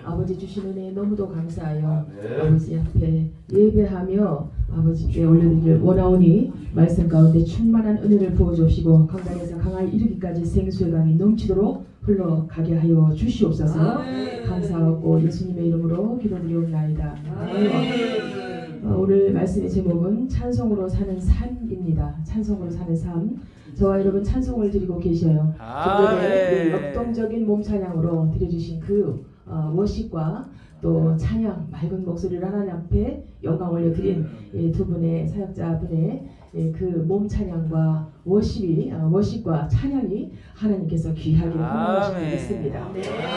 아버지 주신 은혜에 너무도 감사하여 아버지 앞에 예배하며 아버지께 올려드리길 원하오니 말씀 가운데 충만한 은혜를 부어주시고 강단에서 강을 이르기까지 생수의 강이 넘치도록 흘러가게 하여 주시옵소서. 감사하고 예수님의 이름으로 기도드리옵나이다. 오늘 말씀의 제목은 찬송으로 사는 삶입니다. 찬송으로 사는 삶. 저와 여러분 찬송을 드리고 계셔요. 좀 전에 역동적인 몸 찬양으로 드려주신 그 워십과 또 찬양, 맑은 목소리를 하나님 앞에 영광 올려드린 두 분의 사역자분의 그 몸 찬양과 워십과 찬양이 하나님께서 귀하게 허락하시고 있습니다.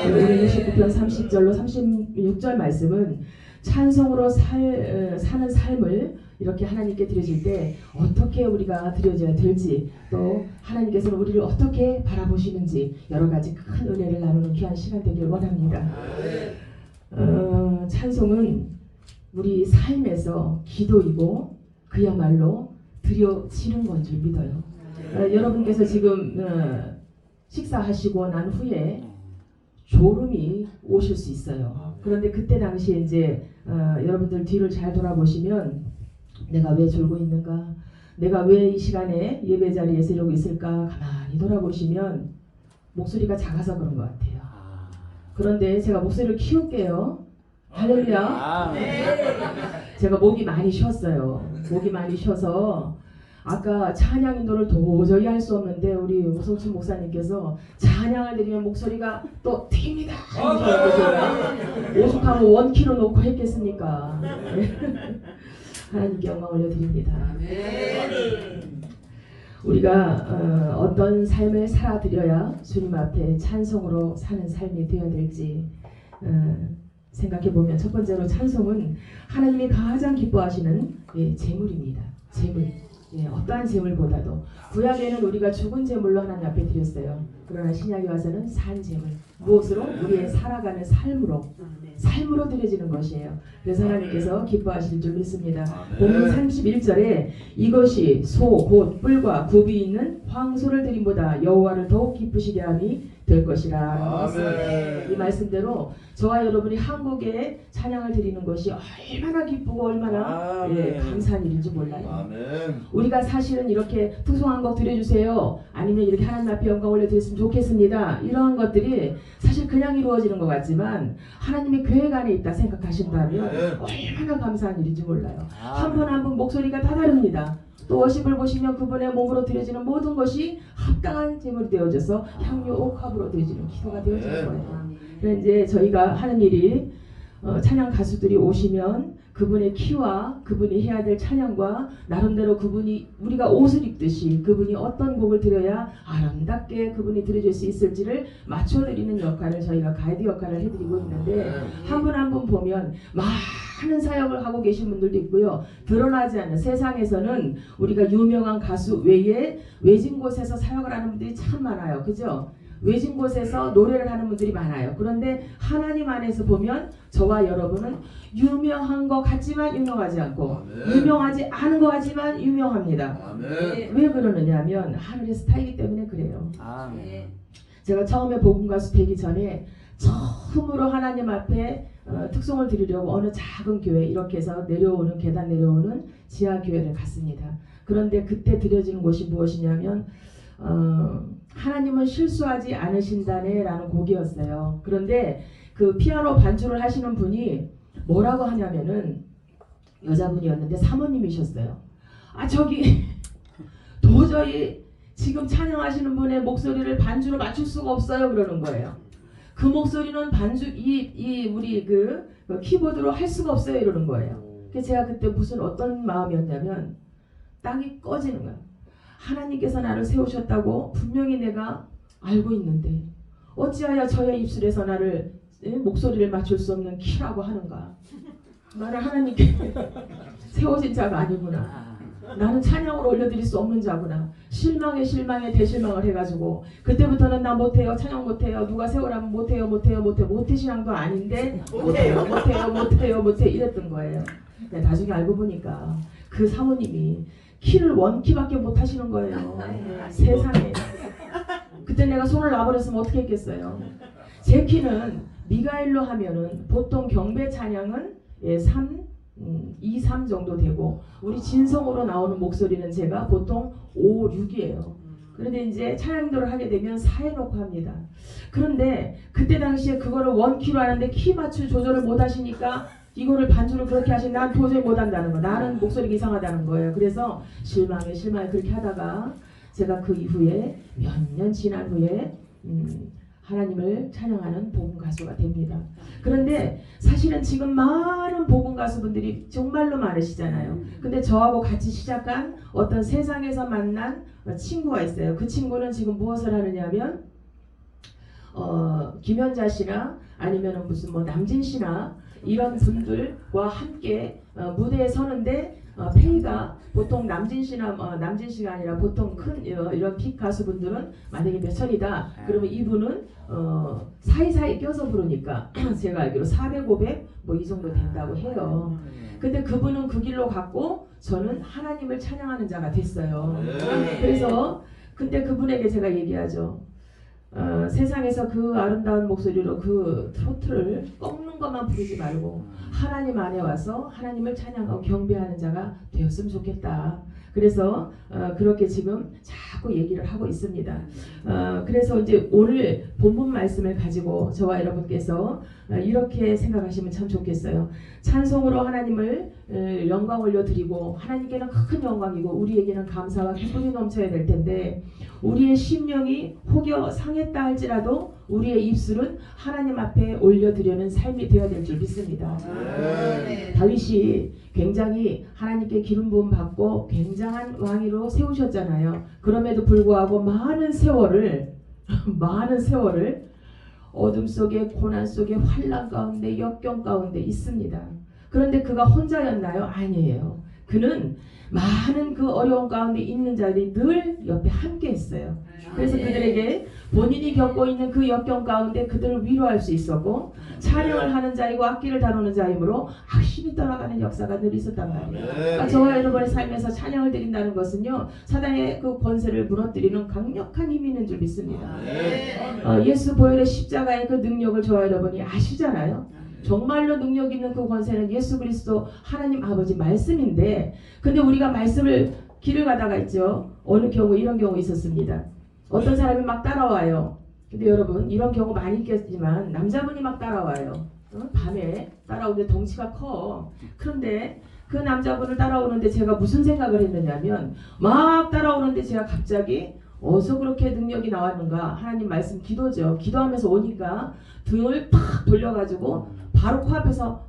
오늘 29편 30절로 36절 말씀은 찬송으로 사는 삶을 이렇게 하나님께 드려질 때 어떻게 우리가 드려져야 될지, 또 하나님께서는 우리를 어떻게 바라보시는지 여러 가지 큰 은혜를 나누는 귀한 시간 되길 원합니다. 찬송은 우리 삶에서 기도이고 그야말로 드려지는 건 줄 믿어요. 여러분께서 지금 식사하시고 난 후에 졸음이 오실 수 있어요. 그런데 그때 당시에 이제 여러분들 뒤를 잘 돌아보시면 내가 왜 졸고 있는가? 내가 왜 이 시간에 예배 자리에서 이러고 있을까? 가만히 돌아보시면 목소리가 작아서 그런 것 같아요. 그런데 제가 목소리를 키울게요. 할렐루야. 제가 목이 많이 쉬었어요. 목이 많이 쉬어서 아까 찬양 인도를 도저히 할 수 없는데 우리 오성춘 목사님께서 찬양을 드리면 목소리가 또 튑니다. 오죽하면 원키로 놓고 했겠습니까? 하나님께 영광 올려드립니다. 우리가 어떤 삶을 살아드려야 주님 앞에 찬송으로 사는 삶이 되어야 될지 생각해보면 첫 번째로 찬송은 하나님이 가장 기뻐하시는 제물입니다. 제물. 어떠한 제물보다도 구약에는 우리가 죽은 제물로 하나님 앞에 드렸어요. 그러나 신약에 와서는 산 제물. 무엇으로? 우리의 살아가는 삶으로 드려지는 것이에요. 그래서 하나님께서 기뻐하실 줄 믿습니다. 본문 31절에 이것이 소 곧 뿔과 굽이 있는 황소를 드림보다 여호와를 더욱 기쁘시게 함이 될 것이라. 이 말씀대로 저와 여러분이 한국에 찬양을 드리는 것이 얼마나 기쁘고 얼마나 감사한 일인지 몰라요. 우리가 사실은 이렇게 특송한 곡 드려주세요, 아니면 이렇게 하나님 앞에 영광 올려드렸으면 좋겠습니다, 이러한 것들이 사실 그냥 이루어지는 것 같지만 하나님의 계획 안에 있다 생각하신다면 얼마나 감사한 일인지 몰라요. 한 분 한 분 목소리가 다 다릅니다. 또 워십을 보시면 그분의 몸으로 드려지는 모든 것이 합당한 제물이 되어져서 향유 옥합으로 드려지는 기도가 되어지는 거예요. 그래서 이제 저희가 하는 일이 찬양 가수들이 오시면 그분의 키와 그분이 해야 될 찬양과 나름대로 그분이 우리가 옷을 입듯이 그분이 어떤 곡을 드려야 아름답게 그분이 드려줄 수 있을지를 맞춰드리는 역할을 저희가 가이드 역할을 해드리고 있는데, 한 분 한 분 보면 많은 사역을 하고 계신 분들도 있고요. 드러나지 않는 세상에서는 우리가 유명한 가수 외에 외진 곳에서 사역을 하는 분들이 참 많아요. 그죠? 외진 곳에서 노래를 하는 분들이 많아요. 그런데 하나님 안에서 보면 저와 여러분은 유명한 것 같지만 유명하지 않고 유명하지 않은 것 같지만 유명합니다. 왜 그러느냐 하면 하늘의 스타이기 때문에 그래요. 제가 처음에 복음 가수 되기 전에 처음으로 하나님 앞에 특송을 드리려고 어느 작은 교회, 이렇게 해서 내려오는 계단 내려오는 지하 교회를 갔습니다. 그런데 그때 드려지는 곳이 무엇이냐면 하나님은 실수하지 않으신다네 라는 곡이었어요. 그런데 그 피아노 반주를 하시는 분이 뭐라고 하냐면은 여자분이었는데 사모님이셨어요. 저기 도저히 지금 찬양하시는 분의 목소리를 반주로 맞출 수가 없어요, 그러는 거예요. 그 목소리는 반주 우리 그 키보드로 할 수가 없어요, 이러는 거예요. 그래서 제가 그때 무슨 어떤 마음이었냐면 땅이 꺼지는 거예요. 하나님께서 나를 세우셨다고 분명히 내가 알고 있는데 어찌하여 저의 입술에서 나를 목소리를 맞출 수 없는 키라고 하는가. 나는 하나님께 세워진 자가 아니구나. 나는 찬양으로 올려드릴 수 없는 자구나. 실망에 대실망을 해가지고 그때부터는 나 못해요, 찬양 못해요, 누가 세우라면 못해요 모태신앙도 아닌데 못해요 이랬던 거예요. 나중에 알고 보니까 그 사모님이 키를 원키밖에 못 하시는 거예요. 세상에. 그때 내가 손을 놔버렸으면 어떻게 했겠어요. 제 키는 미가엘로 하면은 보통 경배 찬양은 2, 3 정도 되고 우리 진성으로 나오는 목소리는 제가 보통 5, 6이에요. 그런데 이제 찬양도를 하게 되면 4에 놓고 합니다. 그런데 그때 당시에 그거를 원키로 하는데 키 맞추 조절을 못 하시니까 이거를 반주를 그렇게 하신 난 도저히 못 한다는 거. 나는 목소리가 이상하다는 거예요. 그래서 실망에 그렇게 하다가 제가 그 이후에 몇 년 지난 후에 하나님을 찬양하는 복음 가수가 됩니다. 그런데 사실은 지금 많은 복음 가수분들이 정말로 많으시잖아요. 근데 저하고 같이 시작한 어떤 세상에서 만난 친구가 있어요. 그 친구는 지금 무엇을 하느냐면 김연자 씨나 아니면 무슨 뭐 남진 씨나 이런 분들과 함께 무대에 서는데 페이가 보통 남진 씨가 아니라 보통 큰 이런 빅 가수분들은 만약에 몇 천이다 그러면 이분은 사이사이 껴서 부르니까 제가 알기로 400, 500 뭐 이 정도 된다고 해요. 근데 그분은 그 길로 갔고 저는 하나님을 찬양하는 자가 됐어요. 그래서 근데 그분에게 제가 얘기하죠. 세상에서 그 아름다운 목소리로 그 트로트를 꺾는 것만 부르지 말고 하나님 안에 와서 하나님을 찬양하고 경배하는 자가 되었으면 좋겠다. 그래서 그렇게 지금 자꾸 얘기를 하고 있습니다. 그래서 이제 오늘 본문 말씀을 가지고 저와 여러분께서 이렇게 생각하시면 참 좋겠어요. 찬송으로 하나님을 영광 올려드리고 하나님께는 큰 영광이고 우리에게는 감사와 기쁨이 넘쳐야 될 텐데 우리의 심령이 혹여 상했다 할지라도 우리의 입술은 하나님 앞에 올려드리는 삶이 되어야 될 줄 믿습니다. 다윗이 굉장히 하나님께 기름 부음 받고 굉장한 왕위로 세우셨잖아요. 그럼에도 불구하고 많은 세월을 어둠 속에 고난 속에 환난 가운데 역경 가운데 있습니다. 그런데 그가 혼자였나요? 아니에요. 그는 많은 그 어려운 가운데 있는 자들이 늘 옆에 함께 했어요. 그래서 그들에게 본인이 겪고 있는 그 역경 가운데 그들을 위로할 수 있었고 찬양을 하는 자이고 악기를 다루는 자이므로 확실히 떠나가는 역사가 늘 있었단 말이에요. 그러니까 저와 여러분의 삶에서 찬양을 드린다는 것은요 사단의 그 권세를 무너뜨리는 강력한 힘이 있는 줄 믿습니다. 예수 보혈의 십자가의 그 능력을 저와 여러분이 아시잖아요. 정말로 능력 있는 그 권세는 예수 그리스도 하나님 아버지 말씀인데 근데 우리가 말씀을 길을 가다가 있죠. 어느 경우 이런 경우 있었습니다. 어떤 사람이 막 따라와요. 근데 여러분 이런 경우 많이 있겠지만 남자분이 막 따라와요. 밤에 따라오는데 덩치가 커. 그런데 그 남자분을 따라오는데 제가 무슨 생각을 했느냐면 막 따라오는데 제가 갑자기 어디서 그렇게 능력이 나왔는가 하나님 말씀 기도죠. 기도하면서 오니까 등을 팍 돌려가지고 바로 코앞에서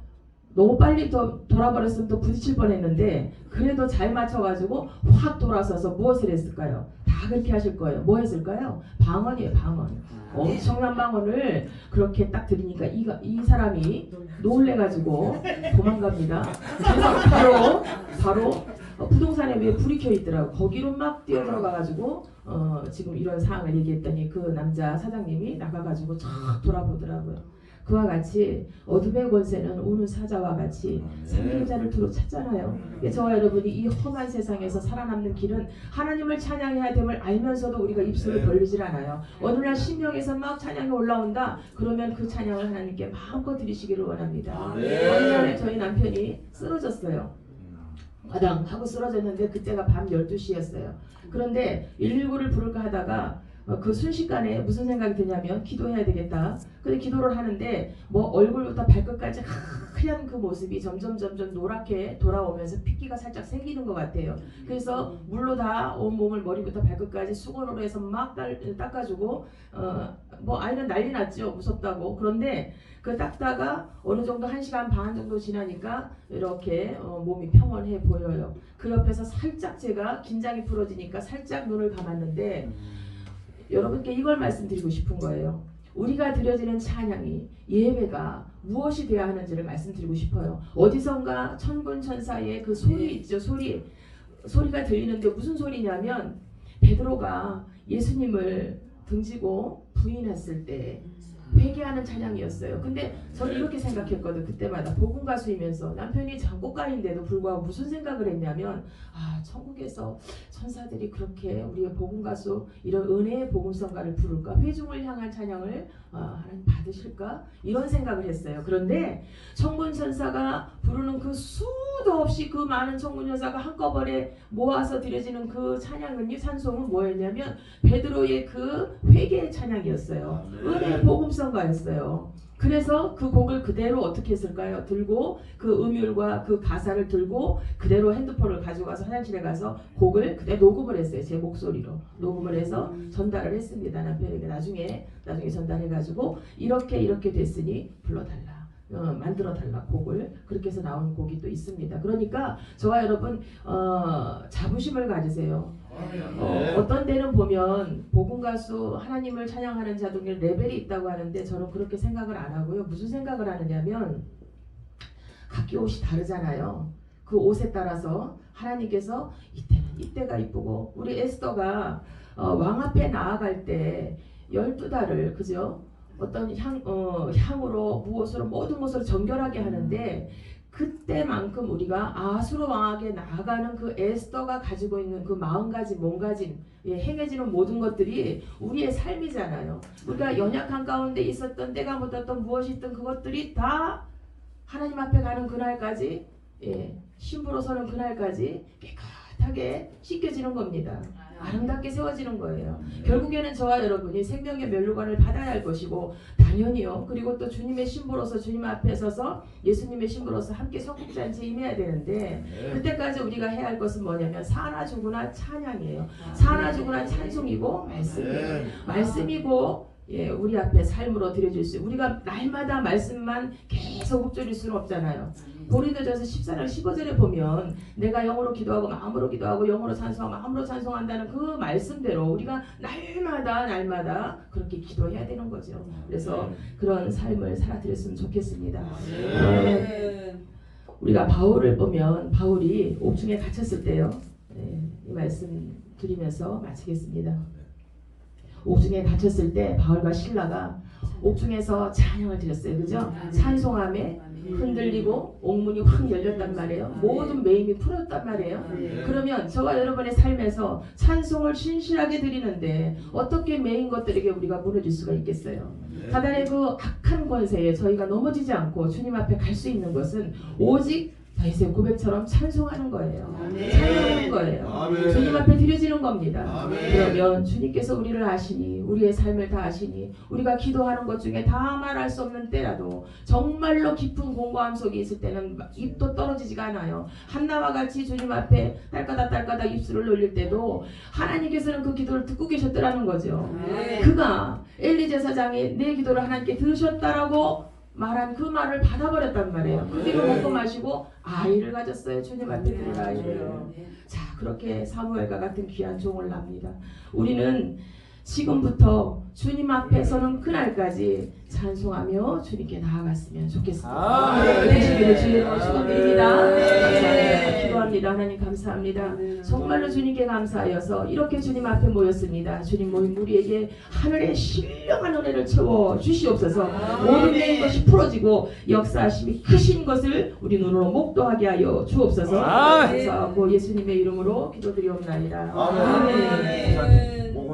너무 빨리 돌아버렸으면 또 부딪힐 뻔했는데 그래도 잘 맞춰가지고 확 돌아서서 무엇을 했을까요? 다 그렇게 하실 거예요. 뭐 했을까요? 방언이에요. 방언. 엄청난 방언을 그렇게 딱 들으니까 이 사람이 놀래가지고 도망갑니다. 그래서 바로 부동산에 위에 불이 켜 있더라고. 거기로 막 뛰어 들어가가지고 지금 이런 상황을 얘기했더니 그 남자 사장님이 나가가지고 쫙 돌아보더라고요. 그와 같이 어둠의 권세는 우는 사자와 같이 상рим자를 두루 찾잖아요. 저와 여러분이 이 험한 세상에서 살아남는 길은 하나님을 찬양해야 됨을 알면서도 우리가 입술을 벌리질 않아요. 어느 날 심령에서 막 찬양이 올라온다. 그러면 그 찬양을 하나님께 마음껏 드리시기를 원합니다. 어느 날 저희 남편이 쓰러졌어요. 마당 하고 쓰러졌는데 그때가 밤 12시였어요. 그런데 119를 부를까 하다가 그 순식간에 무슨 생각이 드냐면 기도해야 되겠다. 근데 기도를 하는데 뭐 얼굴부터 발끝까지 하얀 그 모습이 점점 노랗게 돌아오면서 핏기가 살짝 생기는 것 같아요. 그래서 물로 다 온몸을 머리부터 발끝까지 수건으로 해서 막 닦아주고 뭐 아이는 난리 났죠. 무섭다고. 그런데 그 닦다가 어느 정도 1시간 반 정도 지나니까 이렇게 몸이 평온해 보여요. 그 옆에서 살짝 제가 긴장이 풀어지니까 살짝 눈을 감았는데 여러분께 이걸 말씀드리고 싶은 거예요. 우리가 드려지는 찬양이 예배가 무엇이 되어야 하는지를 말씀드리고 싶어요. 어디선가 천군 천사의 그 소리 있죠. 소리가 들리는데 무슨 소리냐면 베드로가 예수님을 등지고 부인했을 때 회개하는 찬양이었어요. 근데 저는 이렇게 생각했거든. 그때마다 복음 가수이면서 남편이 작곡가인데도 불구하고 무슨 생각을 했냐면 천국에서 천사들이 그렇게 우리의 복음 가수 이런 은혜의 복음성가를 부를까? 회중을 향한 찬양을 하나님 받으실까? 이런 생각을 했어요. 그런데 천군 천사가 부르는 그 수도 없이 그 많은 천군 천사가 한꺼번에 모아서 드려지는 그 찬양은요, 찬송은 뭐였냐면 베드로의 그 회개의 찬양이었어요. 은혜의 복음성가였어요. 그래서 그 곡을 그대로 어떻게 했을까요? 들고 그 음율과 그 가사를 들고 그대로 핸드폰을 가져가서 화장실에 가서 곡을 그대로 녹음을 했어요. 제 목소리로 녹음을 해서 전달을 했습니다. 남편에게 나중에 전달해가지고 이렇게 됐으니 불러달라. 만들어달라 곡을. 그렇게 해서 나온 곡이 또 있습니다. 그러니까 저와 여러분 자부심을 가지세요. 어떤 데는 보면 복음가수 하나님을 찬양하는 자들 중에 레벨이 있다고 하는데 저는 그렇게 생각을 안 하고요. 무슨 생각을 하느냐면 각기 옷이 다르잖아요. 그 옷에 따라서 하나님께서 이때는 이때가 이쁘고 우리 에스더가 왕 앞에 나아갈 때 12달을 그죠? 어떤 향으로 무엇으로 모든 것으로 정결하게 하는데 그때만큼 우리가 아수르 왕에게 나아가는 그 에스더가 가지고 있는 그 마음가짐, 몸가짐, 행해지는 모든 것들이 우리의 삶이잖아요. 우리가 연약한 가운데 있었던 때가 묻었던 무엇이 있든 그것들이 다 하나님 앞에 가는 그날까지 신부로 서는 그날까지 깨끗하게 씻겨지는 겁니다. 아름답게 세워지는 거예요. 결국에는 저와 여러분이 생명의 면류관을 받아야 할 것이고 당연히요. 그리고 또 주님의 신부로서 주님 앞에 서서 예수님의 신부로서 함께 성국잔치에 임해야 되는데 그때까지 우리가 해야 할 것은 뭐냐면 사나 죽으나 찬양이에요. 사나 죽으나 찬송이고 말씀이에요. 말씀이고 우리 앞에 삶으로 드려질 수 우리가 날마다 말씀만 계속 읊조릴 수는 없잖아요. 고린도전서 14장 15절에 보면 내가 영으로 기도하고 마음으로 기도하고 영으로 찬송하고 마음으로 찬송한다는 그 말씀대로 우리가 날마다 그렇게 기도해야 되는 거죠. 그래서 그런 삶을 살아드렸으면 좋겠습니다. 우리가 바울을 보면 바울이 옥중에 갇혔을 때요. 이 말씀 드리면서 마치겠습니다. 옥중에 갇혔을 때 바울과 실라가 옥중에서 찬양을 드렸어요. 그죠? 찬송함에 흔들리고 옥문이 확 열렸단 말이에요. 모든 매임이 풀었단 말이에요. 그러면 저와 여러분의 삶에서 찬송을 신실하게 드리는데 어떻게 매인 것들에게 우리가 무너질 수가 있겠어요? 사단의 그 악한 권세에 저희가 넘어지지 않고 주님 앞에 갈 수 있는 것은 오직 다윗의 고백처럼 찬송하는 거예요. 찬양하는 거예요. 주님 앞에 드려지는 겁니다. 그러면 주님께서 우리를 아시니 우리의 삶을 다 아시니 우리가 기도하는 것 중에 다 말할 수 없는 때라도 정말로 깊은 공고함 속에 있을 때는 입도 떨어지지가 않아요. 한나와 같이 주님 앞에 딸까닥 입술을 놀릴 때도 하나님께서는 그 기도를 듣고 계셨더라는 거죠. 그가 엘리 제사장이 내 기도를 하나님께 들으셨다라고 말한 그 말을 받아버렸단 말이에요. 그 뒤로 먹고 마시고 아이를 가졌어요. 주님 앞에 드릴 아이를. 자, 그렇게 사무엘과 같은 귀한 종을 납니다. 우리는 지금부터 주님 앞에 서는 그날까지 찬송하며 주님께 나아갔으면 좋겠습니다. 되시기를 주님으로 축원드립니다. 감사합니다. 기도합니다. 하나님 감사합니다. 정말로 주님께 감사하여서 이렇게 주님 앞에 모였습니다. 주님 모인 우리에게 하늘의 신령한 은혜를 채워 주시옵소서. 모든 매인 것이 풀어지고 역사하심이 크신 것을 우리 눈으로 목도하게 하여 주옵소서. 감사하고 예수님의 이름으로 기도드리옵나이다. 아멘.